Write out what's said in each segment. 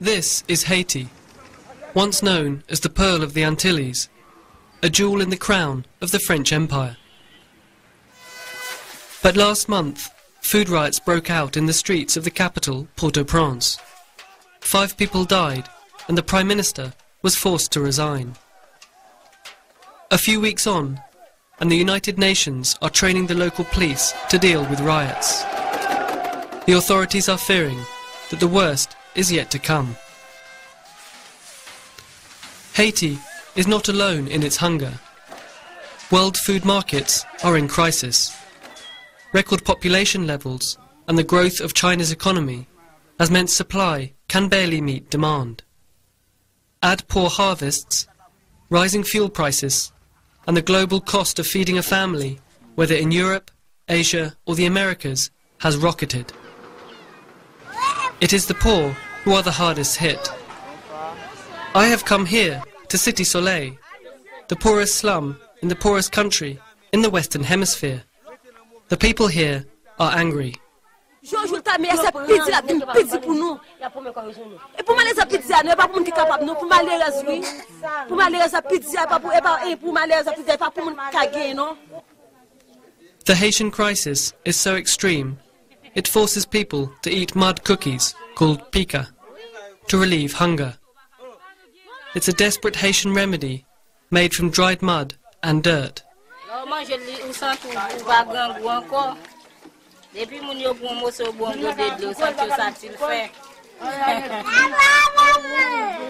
This is Haiti, once known as the Pearl of the Antilles, a jewel in the crown of the French Empire. But last month, food riots broke out in the streets of the capital, Port-au-Prince. 5 people died, and the Prime Minister was forced to resign. A few weeks on, and the United Nations are training the local police to deal with riots. The authorities are fearing that the worst is yet to come. Haiti is not alone in its hunger. World food markets are in crisis. Record population levels and the growth of China's economy has meant supply can barely meet demand. Add poor harvests, rising fuel prices, and the global cost of feeding a family, whether in Europe, Asia or the Americas, has rocketed. It is the poor who are the hardest hit. I have come here to Cité Soleil, the poorest slum in the poorest country in the Western Hemisphere. The people here are angry. The Haitian crisis is so extreme, it forces people to eat mud cookies, called pica, to relieve hunger. It's a desperate Haitian remedy made from dried mud and dirt.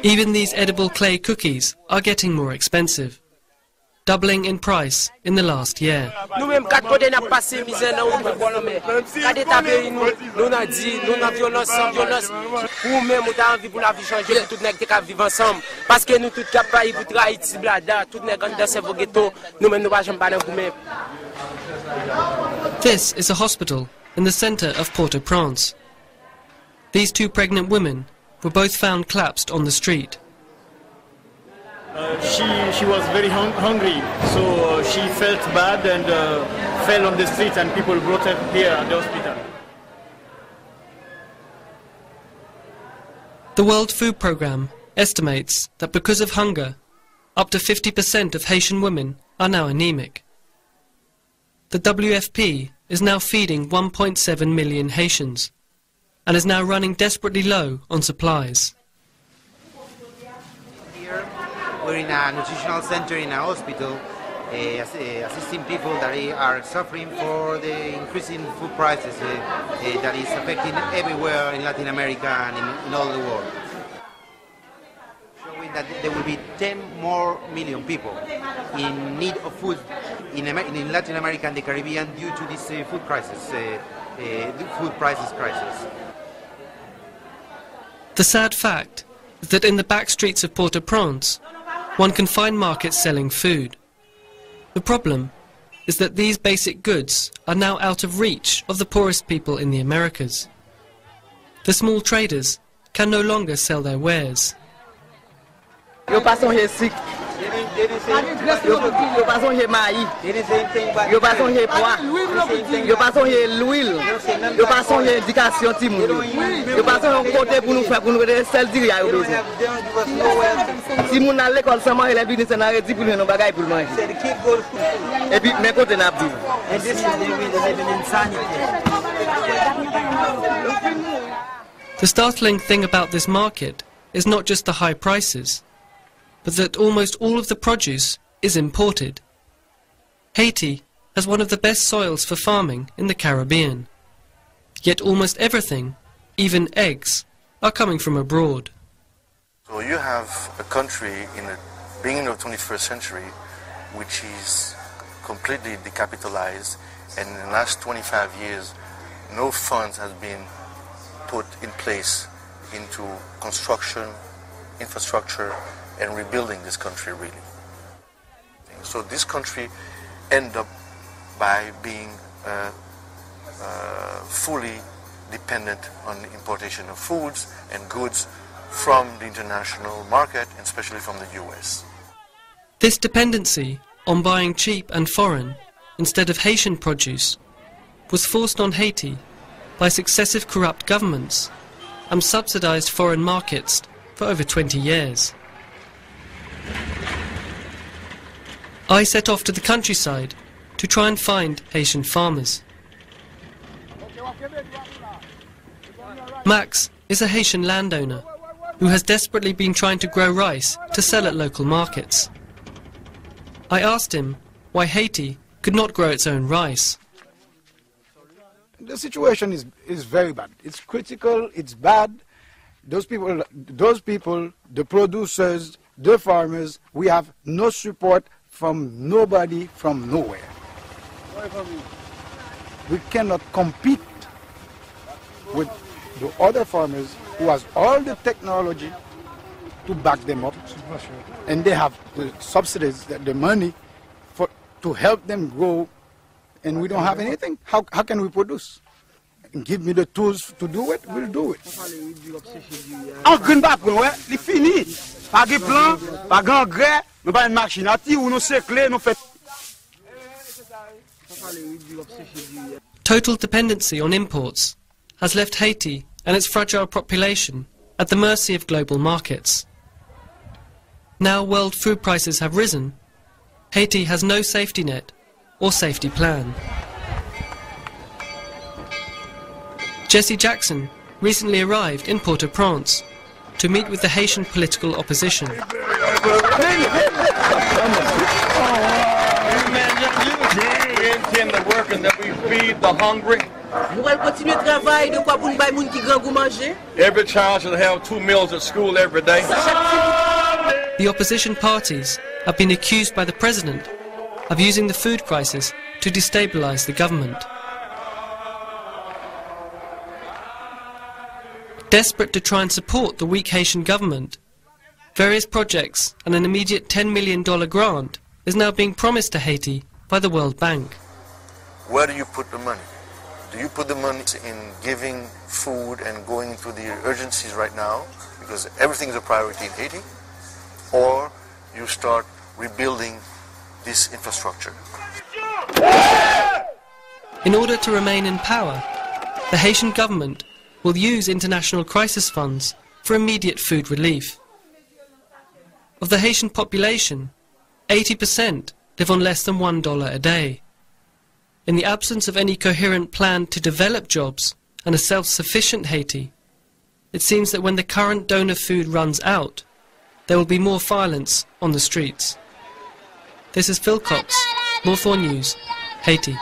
Even these edible clay cookies are getting more expensive, doubling in price in the last year. This is a hospital in the centre of Port-au-Prince. These 2 pregnant women were both found collapsed on the street. She was very hungry, so she felt bad and fell on the street, and people brought her here at the hospital. The World Food Programme estimates that because of hunger, up to 50% of Haitian women are now anemic. The WFP is now feeding 1.7 million Haitians and is now running desperately low on supplies. Here we're in a nutritional center in a hospital, assisting people that are suffering for the increasing food prices that is affecting everywhere in Latin America and in all the world. Showing that there will be 10 more million people in need of food in Latin America and the Caribbean due to this food crisis, food prices crisis. The sad fact is that in the back streets of Port-au-Prince, one can find markets selling food. The problem is that these basic goods are now out of reach of the poorest people in the Americas. The small traders can no longer sell their wares. Yo pason here sick. Yo pason here maïs. Yo pason here pois. Yo pason here l'huile. Yo pason here indication ti moun. Yo pason yon côté pour nous faire pour nous de sel di ya yo besoin. Si moun à l'école seulement il est venu c'est na redi pour nous bagay pour manger. Et puis mes côté n'a vivre. The startling thing about this market is not just the high prices, but that almost all of the produce is imported. Haiti has one of the best soils for farming in the Caribbean. Yet almost everything, even eggs, are coming from abroad. So you have a country in the beginning of the 21st century which is completely decapitalized, and in the last 25 years no funds has been put in place into construction, infrastructure, and rebuilding this country really. So this country ended up by being fully dependent on the importation of foods and goods from the international market, and especially from the US. This dependency on buying cheap and foreign instead of Haitian produce was forced on Haiti by successive corrupt governments and subsidized foreign markets for over 20 years. I set off to the countryside to try and find Haitian farmers. Max is a Haitian landowner who has desperately been trying to grow rice to sell at local markets. I asked him why Haiti could not grow its own rice. The situation is very bad. It's critical, it's bad. Those people, the producers, the farmers, we have no support from nobody, from nowhere. We cannot compete with the other farmers who has all the technology to back them up, and they have the subsidies, the money to help them grow, and we don't have anything. How can we produce? Give me the tools to do it, we'll do it. En green background, ouais, c'est fini. Pas de plan, pas d'engrais, nous pas une machine à tirer, nous sécler, nous fait. Total dependency on imports has left Haiti and its fragile population at the mercy of global markets. Now world food prices have risen, Haiti has no safety net or safety plan. Jesse Jackson recently arrived in Port-au-Prince to meet with the Haitian political opposition. The work and that we feed the hungry. Every child should have 2 meals at school every day. The opposition parties have been accused by the president of using the food crisis to destabilize the government. Desperate to try and support the weak Haitian government, various projects and an immediate $10 million grant is now being promised to Haiti by the World Bank. Where do you put the money? Do you put the money in giving food and going through the urgencies right now, because everything is a priority in Haiti, or you start rebuilding this infrastructure? In order to remain in power, the Haitian government will use international crisis funds for immediate food relief. Of the Haitian population, 80% live on less than $1 a day. In the absence of any coherent plan to develop jobs and a self-sufficient Haiti, it seems that when the current donor food runs out, there will be more violence on the streets. This is Phil Cox, More 4 News, Haiti.